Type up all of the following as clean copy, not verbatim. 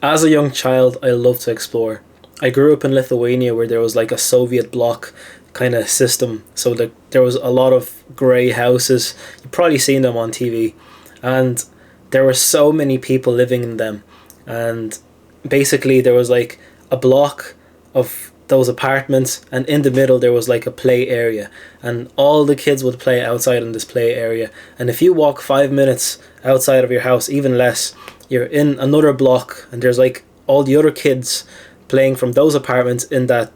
As a young child, I love to explore. I grew up in Lithuania where there was like a Soviet bloc kind of system, so that there was a lot of grey houses. You've probably seen them on TV, and there were so many people living in them, and basically there was like a block of those apartments, and in the middle there was like a play area, and all the kids would play outside in this play area. And if you walk 5 minutes outside of your house, even less, you're in another block, and there's like all the other kids playing from those apartments in that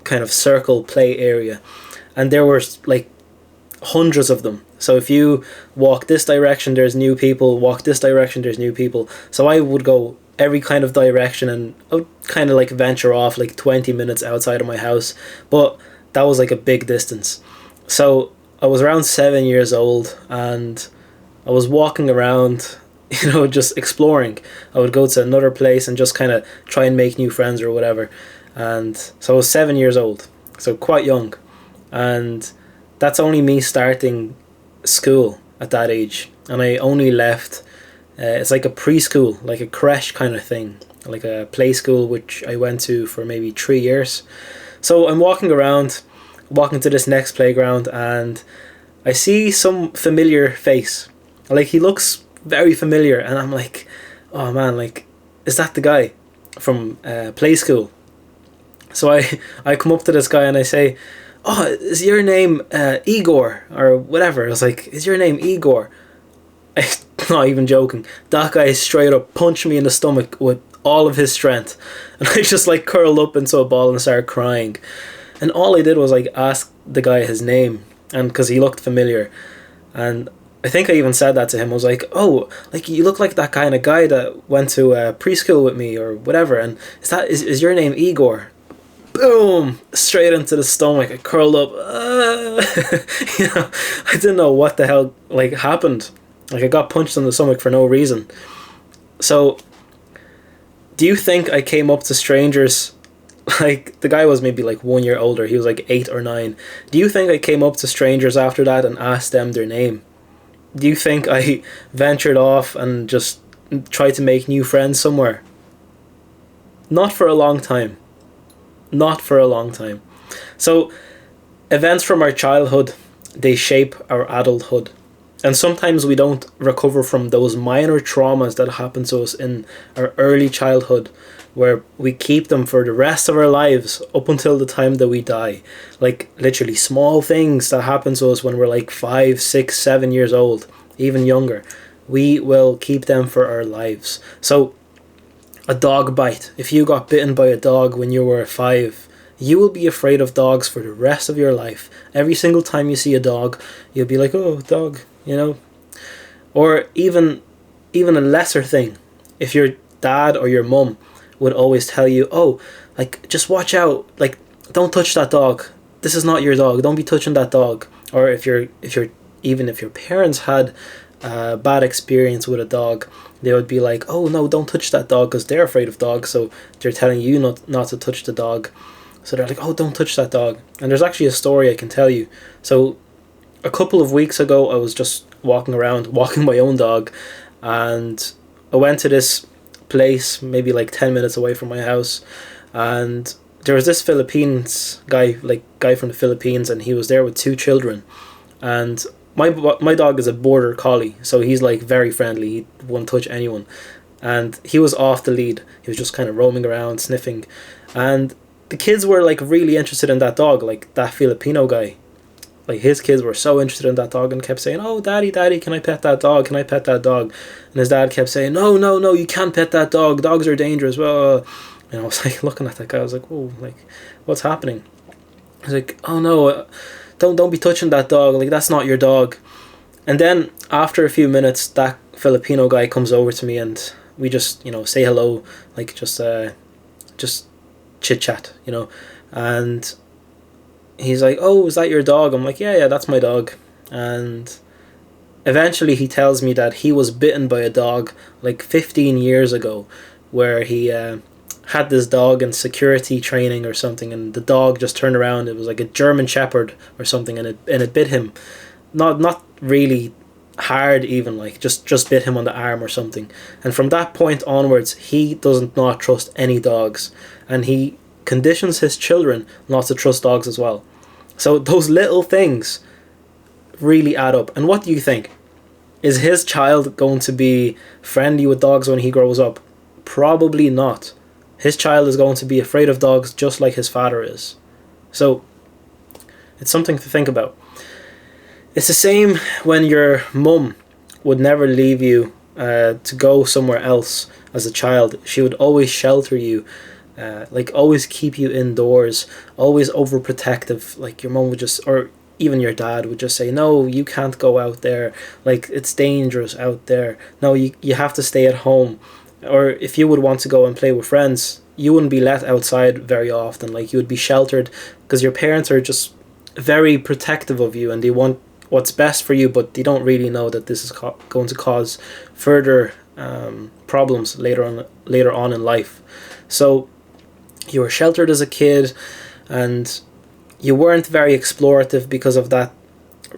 kind of circle play area. And there were like hundreds of them. So if you walk this direction, there's new people, walk this direction, there's new people. So I would go every kind of direction, and I would kind of like venture off like 20 minutes outside of my house. But that was like a big distance. So I was around 7 years old, and I was walking around, just exploring. I would go to another place and just kind of try and make new friends or whatever. And so I was 7 years old, so quite young. And that's only me starting school at that age. And I only left, it's like a preschool, like a creche kind of thing, like a play school, which I went to for maybe 3 years. So I'm walking around, walking to this next playground, and I see some familiar face. Like, he looks very familiar, and I'm like, oh man, like, is that the guy from play school? So I come up to this guy and I say, oh, is your name Igor or whatever? I was like, is your name Igor? I'm not even joking. That guy straight up punched me in the stomach with all of his strength, and I just like curled up into a ball and started crying. And all I did was like ask the guy his name, and because he looked familiar, and I think I even said that to him. I was like, oh, like, you look like that kind of guy that went to preschool with me or whatever, and is your name Igor? Boom! Straight into the stomach. I curled up. I didn't know what the hell like happened. Like, I got punched in the stomach for no reason. So, do you think I came up to strangers? Like, the guy was maybe like 1 year older. He was like 8 or 9. Do you think I came up to strangers after that and asked them their name? Do you think I ventured off and just tried to make new friends somewhere? Not for a long time. Not for a long time. So, events from our childhood, they shape our adulthood. And sometimes we don't recover from those minor traumas that happen to us in our early childhood, where we keep them for the rest of our lives up until the time that we die. Like, literally small things that happen to us when we're like 5, 6, 7 years old, even younger. We will keep them for our lives. So, a dog bite. If you got bitten by a dog when you were 5, you will be afraid of dogs for the rest of your life. Every single time you see a dog, you'll be like, oh, dog, Or even a lesser thing. If your dad or your mum would always tell you, oh, like, just watch out, like, don't touch that dog. This is not your dog. Don't be touching that dog. Or if your parents had a bad experience with a dog, they would be like, oh no, don't touch that dog, because they're afraid of dogs, so they're telling you not to touch the dog. So they're like, oh, don't touch that dog. And there's actually a story I can tell you. So a couple of weeks ago, I was just walking around, walking my own dog, and I went to this place maybe like 10 minutes away from my house, and there was this Philippines guy from the Philippines, and he was there with 2 children. And my dog is a border collie, so he's like very friendly. He won't touch anyone. And he was off the lead. He was just kind of roaming around, sniffing. And the kids were like really interested in that dog, like that Filipino guy. Like, his kids were so interested in that dog and kept saying, oh, daddy, can I pet that dog? Can I pet that dog? And his dad kept saying, no, you can't pet that dog. Dogs are dangerous. Well, and I was like looking at that guy. I was like, whoa, like, what's happening? I was like, oh no, don't be touching that dog. Like, that's not your dog. And then after a few minutes, that Filipino guy comes over to me, and we just, say hello, like, just chit chat, and he's like, oh, is that your dog? I'm like, yeah, that's my dog. And eventually he tells me that he was bitten by a dog like 15 years ago, where he had this dog in security training or something, and the dog just turned around. It was like a German Shepherd or something, and it bit him. Not really hard, even like just bit him on the arm or something. And from that point onwards, he does not trust any dogs, and he conditions his children not to trust dogs as well. So those little things really add up. And what do you think? Is his child going to be friendly with dogs when he grows up? Probably not. His child is going to be afraid of dogs just like his father is. So it's something to think about. It's the same when your mum would never leave you to go somewhere else as a child. She would always shelter you, like always keep you indoors, always overprotective. Like your mum would just, or even your dad would just say, no, you can't go out there. Like it's dangerous out there. No, you have to stay at home. Or if you would want to go and play with friends, you wouldn't be let outside very often. Like you would be sheltered because your parents are just very protective of you and they want what's best for you, but they don't really know that this is going to cause further problems later on in life. So you were sheltered as a kid, and you weren't very explorative because of that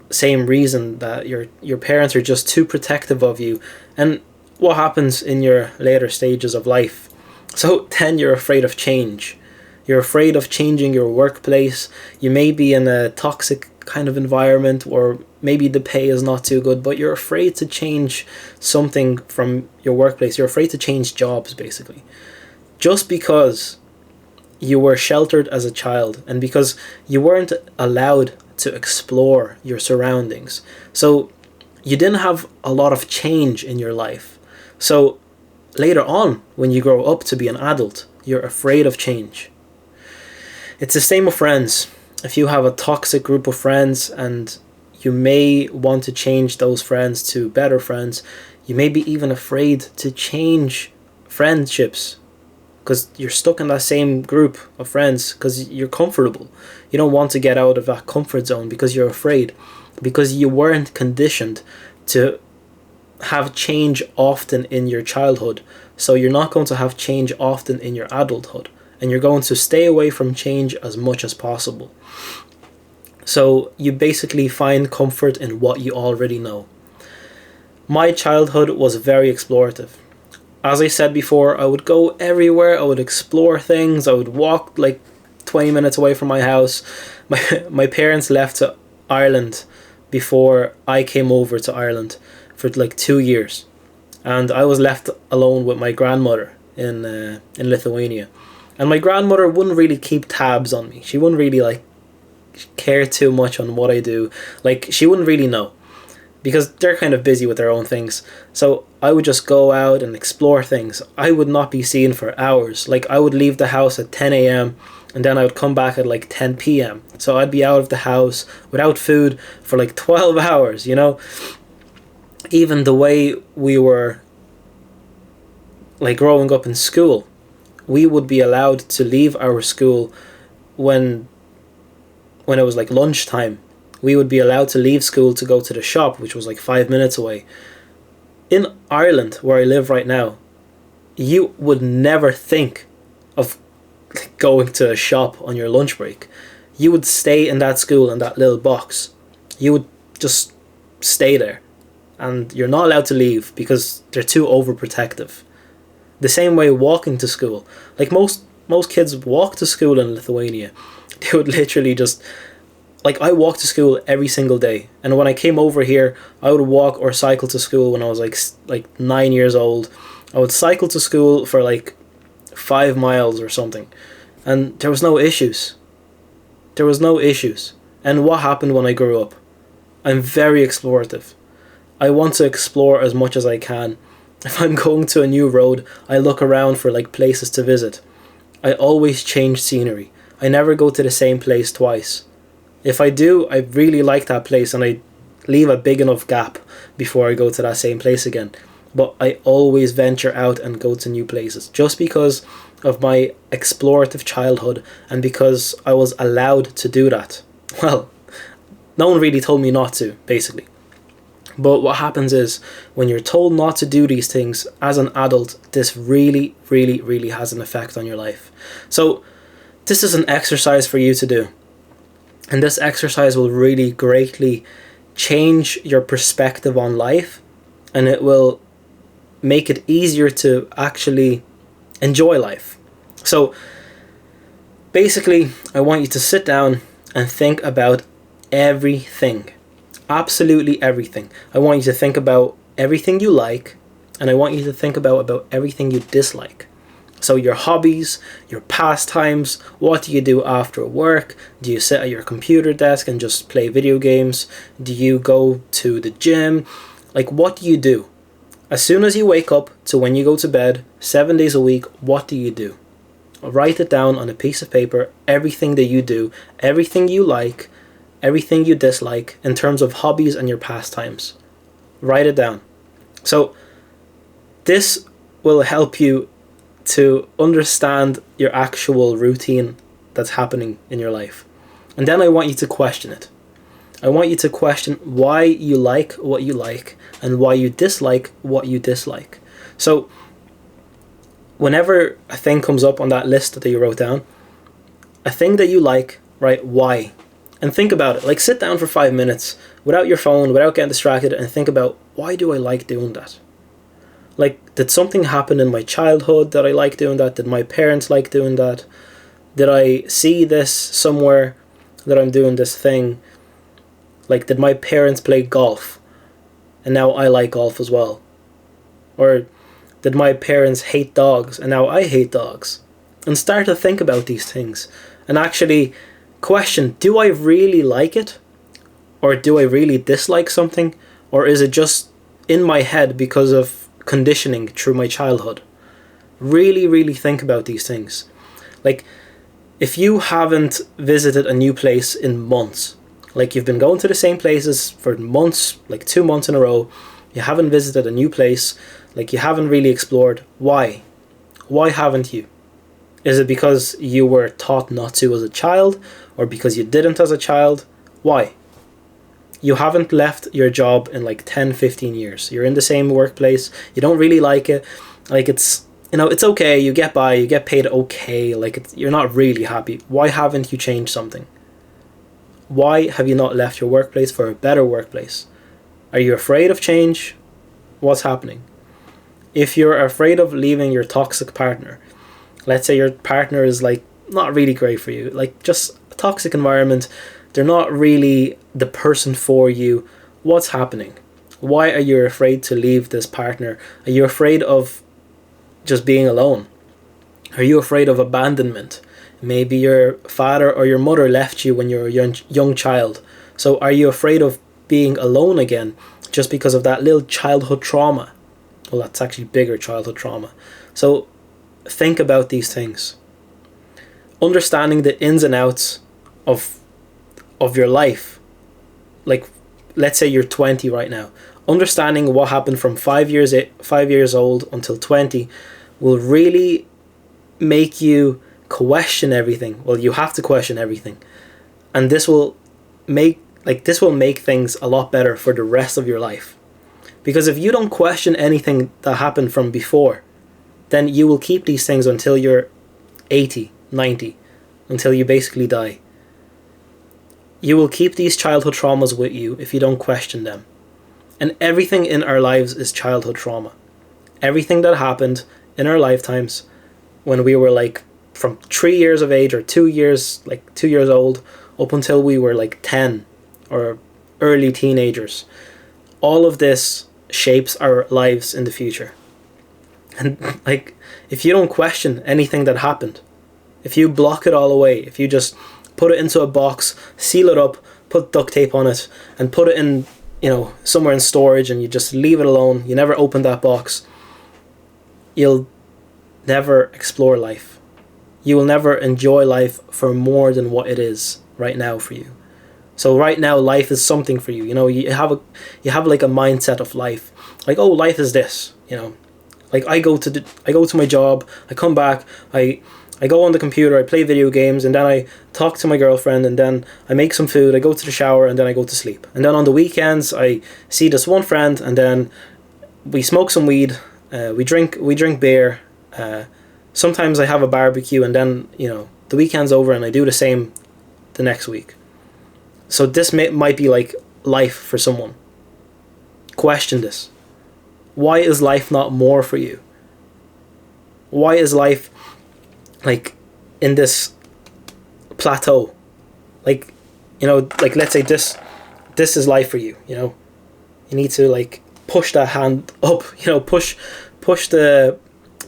same reason, that your parents are just too protective of you. And what happens in your later stages of life? So then you're afraid of change. You're afraid of changing your workplace. You may be in a toxic kind of environment, or maybe the pay is not too good, but you're afraid to change something from your workplace. You're afraid to change jobs, basically. Just because you were sheltered as a child and because you weren't allowed to explore your surroundings. So you didn't have a lot of change in your life. So later on, when you grow up to be an adult, you're afraid of change. It's the same with friends. If you have a toxic group of friends and you may want to change those friends to better friends, you may be even afraid to change friendships because you're stuck in that same group of friends because you're comfortable. You don't want to get out of that comfort zone because you're afraid, because you weren't conditioned to have change often in your childhood. So you're not going to have change often in your adulthood, and you're going to stay away from change as much as possible. So you basically find comfort in what you already know. My childhood was very explorative. As I said before, I would go everywhere, I would explore things, I would walk like 20 minutes away from my house. My parents left to Ireland before I came over to Ireland for like 2 years. And I was left alone with my grandmother in Lithuania. And my grandmother wouldn't really keep tabs on me. She wouldn't really like care too much on what I do. Like she wouldn't really know, because they're kind of busy with their own things. So I would just go out and explore things. I would not be seen for hours. Like I would leave the house at 10 a.m. and then I would come back at like 10 p.m. So I'd be out of the house without food for like 12 hours, you know? Even the way we were like growing up in school, we would be allowed to leave our school when it was like lunchtime. We would be allowed to leave school to go to the shop, which was like 5 minutes away. In Ireland, where I live right now, you would never think of going to a shop on your lunch break. You would stay in that school in that little box. You would just stay there. And you're not allowed to leave because they're too overprotective. The same way walking to school. Like most kids walk to school in Lithuania. They would literally just... Like I walked to school every single day. And when I came over here, I would walk or cycle to school when I was like 9 years old. I would cycle to school for like 5 miles or something. And there was no issues. There was no issues. And what happened when I grew up? I'm very explorative. I want to explore as much as I can. If I'm going to a new road, I look around for like places to visit. I always change scenery. I never go to the same place twice. If I do, I really like that place and I leave a big enough gap before I go to that same place again. But I always venture out and go to new places just because of my explorative childhood and because I was allowed to do that. Well, no one really told me not to, basically. But what happens is, when you're told not to do these things as an adult, this really, really, really has an effect on your life. So this is an exercise for you to do. And this exercise will really greatly change your perspective on life, and it will make it easier to actually enjoy life. So basically, I want you to sit down and think about everything. Absolutely everything. I want you to think about everything you like, and I want you to think about everything you dislike. So your hobbies, your pastimes, what do you do after work? Do you sit at your computer desk and just play video games? Do you go to the gym? Like, what do you do? As soon as you wake up to when you go to bed, 7 days a week, what do you do? Write it down on a piece of paper, everything that you do, everything you like, everything you dislike in terms of hobbies and your pastimes. Write it down. So this will help you to understand your actual routine that's happening in your life. And then I want you to question it. I want you to question why you like what you like and why you dislike what you dislike. So whenever a thing comes up on that list that you wrote down, a thing that you like, right, why? And think about it. Like, sit down for 5 minutes without your phone, without getting distracted, and think about, why do I like doing that? Like, did something happen in my childhood that I like doing that? Did my parents like doing that? Did I see this somewhere that I'm doing this thing? Like, did my parents play golf and now I like golf as well? Or did my parents hate dogs and now I hate dogs? And start to think about these things and actually question, do I really like it? Or do I really dislike something? Or is it just in my head because of conditioning through my childhood? Really, really think about these things. Like, if you haven't visited a new place in months, like you've been going to the same places for months, like 2 months in a row, you haven't visited a new place, like you haven't really explored, why? Why haven't you? Is it because you were taught not to as a child, or because you didn't as a child? Why? You haven't left your job in like 10, 15 years. You're in the same workplace. You don't really like it. Like, it's, you know, it's okay. You get by. You get paid okay. Like, you're not really happy. Why haven't you changed something? Why have you not left your workplace for a better workplace? Are you afraid of change? What's happening? If you're afraid of leaving your toxic partner, let's say your partner is like not really great for you, like just a toxic environment, they're not really the person for you, what's happening? Why are you afraid to leave this partner? Are you afraid of just being alone? Are you afraid of abandonment? Maybe your father or your mother left you when you were a young child. So are you afraid of being alone again just because of that little childhood trauma? Well, that's actually bigger childhood trauma. So think about these things. Understanding the ins and outs of your life. Like, let's say you're 20 right now. Understanding what happened from 5 years old until 20 will really make you question everything. Well, you have to question everything. And this will make things a lot better for the rest of your life. Because if you don't question anything that happened from before, then you will keep these things until you're 80, 90, until you basically die. You will keep these childhood traumas with you if you don't question them. And everything in our lives is childhood trauma. Everything that happened in our lifetimes when we were like from 3 years of age or 2 years, like 2 years old, up until we were like 10 or early teenagers. All of this shapes our lives in the future. And like, if you don't question anything that happened, if you block it all away, if you just put it into a box, seal it up, put duct tape on it, and put it in, you know, somewhere in storage, and you just leave it alone, you never open that box, you'll never explore life. You will never enjoy life for more than what it is right now for you. So right now, life is something for you. You know, you have like a mindset of life. Like, oh, life is this. You know, like I go to my job. I come back. I go on the computer. I play video games, and then I talk to my girlfriend, and then I make some food. I go to the shower, and then I go to sleep. And then on the weekends, I see this one friend, and then we smoke some weed. We drink beer. Sometimes I have a barbecue, and then, you know, the weekend's over and I do the same the next week. So this might be like life for someone. Question this. Why is life not more for you? Why is life like in this plateau? Like, you know, like let's say this is life for you, you know. You need to like push that hand up, you know, push the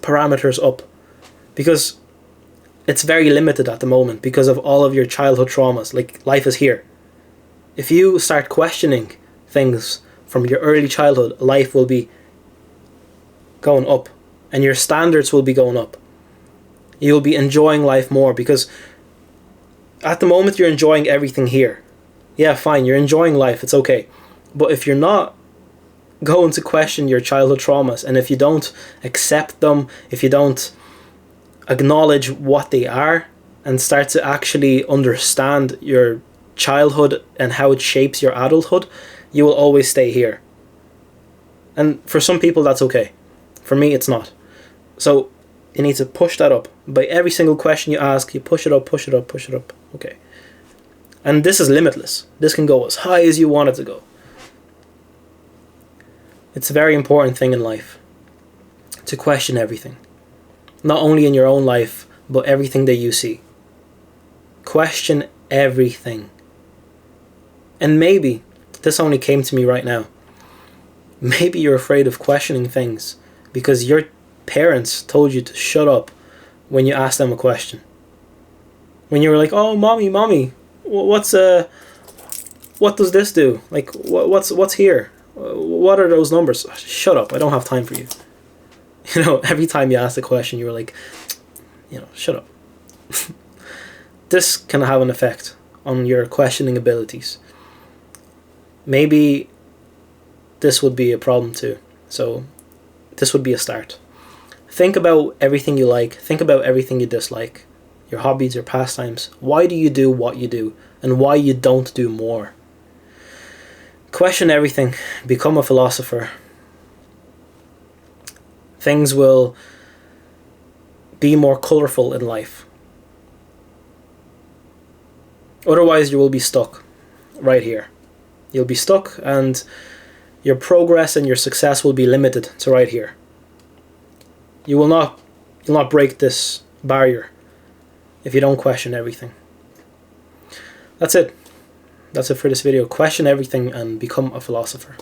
parameters up, because it's very limited at the moment because of all of your childhood traumas. Like, life is here. If you start questioning things from your early childhood, life will be going up and your standards will be going up. You'll be enjoying life more, because at the moment you're enjoying everything here. Yeah, fine, you're enjoying life, it's okay. But if you're not going to question your childhood traumas, and if you don't accept them, if you don't acknowledge what they are and start to actually understand your childhood and how it shapes your adulthood, you will always stay here. And for some people that's okay. For me it's not. So you need to push that up. By every single question you ask, you push it up, push it up, push it up. Okay. And this is limitless. This can go as high as you want it to go. It's a very important thing in life to question everything. Not only in your own life, but everything that you see. Question everything. And maybe, this only came to me right now, maybe you're afraid of questioning things because your parents told you to shut up when you asked them a question. When you were like, oh, mommy, what does this do? Like, what's here? What are those numbers? Shut up, I don't have time for you. You know, every time you asked a question, you were like, you know, shut up. This can have an effect on your questioning abilities. Maybe this would be a problem too. So this would be a start. Think about everything you like. Think about everything you dislike. Your hobbies, your pastimes. Why do you do what you do? And why you don't do more? Question everything. Become a philosopher. Things will be more colorful in life. Otherwise you will be stuck right here. You'll be stuck and your progress and your success will be limited to right here. You'll not break this barrier if you don't question everything. That's it. That's it for this video. Question everything and become a philosopher.